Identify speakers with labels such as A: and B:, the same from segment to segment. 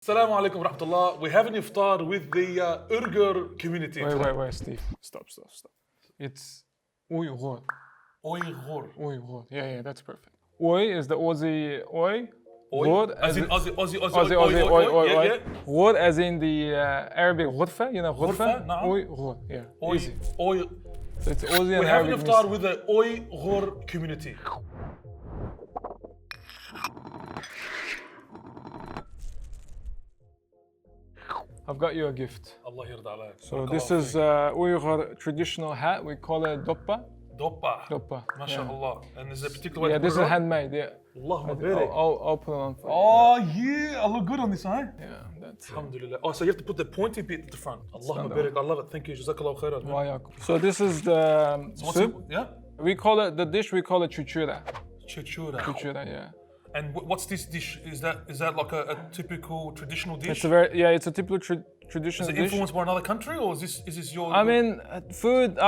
A: Assalamu alaikum rahmatullah. We're having iftar with the Uighur community.
B: Wait, Steve. Stop. It's Uighur.
A: Uighur.
B: Yeah, that's perfect. Oi is the Aussie oi.
A: Oi.
B: Ghur
A: As in Aussie.
B: oi.
A: Yeah.
B: Ghur as in the Arabic ghurfa, you know ghurfa?
A: نعم.
B: Ghur, yeah. Easy.
A: Oi.
B: So it's Aussie and
A: We're having
B: Arabic.
A: iftar with the Uighur community.
B: I've got you a gift.
A: Allah yarda alayk.
B: So this is Uighur traditional hat. We call it doppa.
A: Doppa. MashaAllah. And there's a particular way
B: Yeah,
A: to
B: this
A: put
B: is
A: it on?
B: handmade. Yeah.
A: Allahumma barik.
B: I'll put it on.
A: Oh yeah, I look good on this, huh?
B: Yeah, that's it.
A: Alhamdulillah. Oh, so you have to put the pointy bit at the front. Allahumma barik. I love it. Thank you. Jazakallah khairan.
B: Wayakum. So this is the soup.
A: Yeah?
B: We call it we call it chuchura.
A: Chuchura.
B: Yeah.
A: And what's this dish? Is that like a typical traditional dish?
B: It's a typical traditional
A: Is it
B: dish.
A: influenced by another country, or is this your?
B: I mean, food.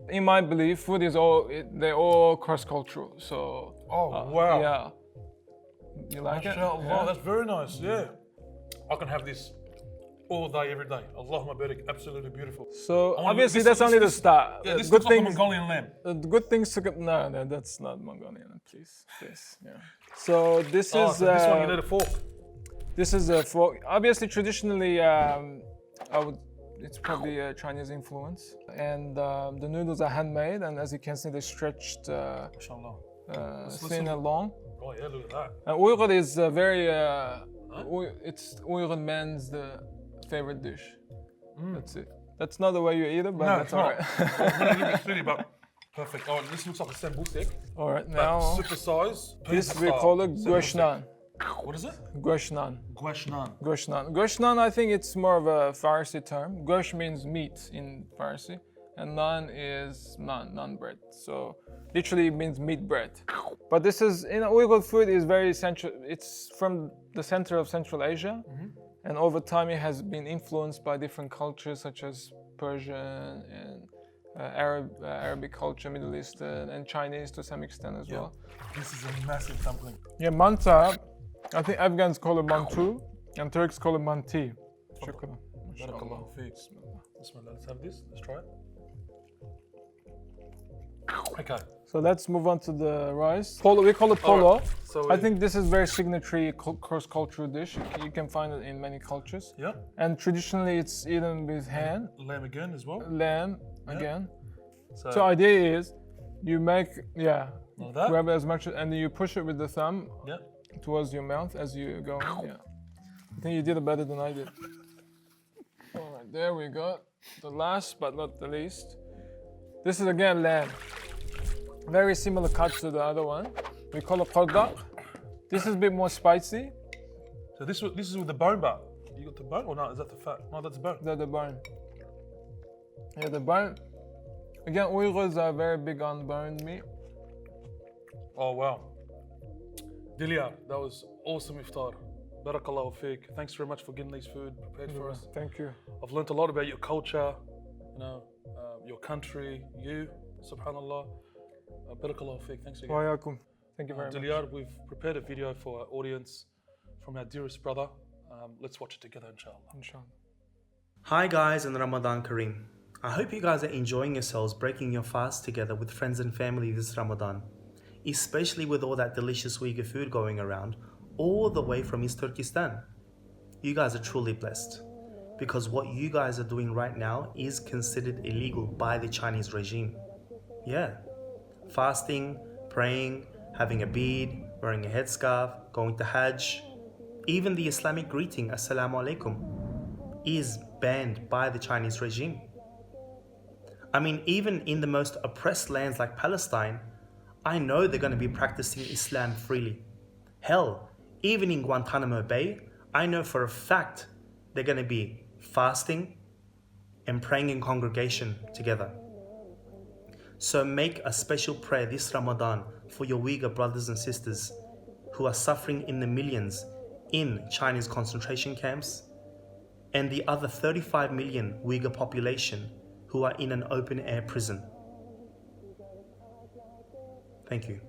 B: In my belief, food is they're all cross-cultural. So.
A: Oh wow.
B: Yeah. You like it?
A: MashaAllah,
B: Yeah.
A: that's very nice. Yeah. I can have this all day, every day. Allahumma barik. Absolutely beautiful.
B: So obviously that's only the start.
A: Yeah, this
B: good
A: looks like a
B: things.
A: Mongolian lamb.
B: Good things to get. No, that's not Mongolian. Please. Yeah. So this is.
A: So this one you need a fork.
B: This is a fork. Obviously, traditionally, it's probably a Chinese influence. And the noodles are handmade, and as you can see, they're stretched
A: MashaAllah.
B: thin and long.
A: Oh yeah, look at that.
B: And Uighur is very. It's Uighur men's favorite dish. That's it. That's not the way you eat it, but
A: No,
B: that's
A: it's
B: all
A: not.
B: right.
A: It's really a bit silly, but perfect. Oh, this looks like a sambusek.
B: All right,
A: But
B: now
A: super size.
B: this
A: pizza
B: we
A: style.
B: call it
A: Sambusek.
B: guashnan.
A: What is it?
B: Guashnan.
A: Guashnan.
B: Guashnan, I think it's more of a Farsi term. Gosh means meat in Farsi, and naan is naan bread. So literally it means meat bread. But this is, Uighur food is very central. It's from the center of Central Asia, and over time it has been influenced by different cultures such as Persian and Arabic culture, Middle Eastern, and Chinese to some extent as well.
A: This is a massive dumpling.
B: Yeah, manta. I think Afghans call it mantu, and Turks call it manti. Shukran.
A: Barakallahu feek. Bismillah. Let's have this. Let's try it. Okay.
B: So let's move on to the rice. Polo, we call it polo.
A: Right. So
B: I think this is very signatory cross-cultural dish. You can find it in many cultures.
A: Yeah.
B: And traditionally it's eaten with ham,
A: Lamb again as well.
B: lamb again.
A: So,
B: So idea is you make,
A: like that.
B: grab as much, and then you push it with the thumb
A: Yeah.
B: towards your mouth as you go in. Yeah. I think you did it better than I did. All right, there we go. The last but not the least. This is again lamb. Very similar cut to the other one. We call it qordaq. This is a bit more spicy.
A: So this is with the bone bar. You got the bone or no? Is that the fat? No, that's the bone.
B: The bone. Yeah, the bone. Again, Uyghurs are very big on boned meat.
A: Oh wow. Dilia, that was awesome iftar. Barakallahu feek. Thanks very much for getting these food prepared for us.
B: Thank you.
A: I've learnt a lot about your culture, your country, you, subhanallah. Barakallahu feek. Thanks again.
B: Wayakum. Thank you very much.
A: Dilyar, we've prepared a video for our audience from our dearest brother. Let's watch it together, inshallah.
B: Inshallah.
C: Hi guys, and Ramadan Kareem. I hope you guys are enjoying yourselves breaking your fast together with friends and family this Ramadan, especially with all that delicious Uighur food going around all the way from East Turkestan. You guys are truly blessed because what you guys are doing right now is considered illegal by the Chinese regime. Yeah, fasting, praying, having a bead, wearing a headscarf, going to Hajj, even the Islamic greeting Assalamu alaikum is banned by the Chinese regime. I mean, even in the most oppressed lands like Palestine, I know they're going to be practicing Islam freely. Hell, even in Guantanamo Bay, I know for a fact they're going to be fasting and praying in congregation together. So make a special prayer this Ramadan for your Uyghur brothers and sisters who are suffering in the millions in Chinese concentration camps and the other 35 million Uyghur population who are in an open air prison. Thank you.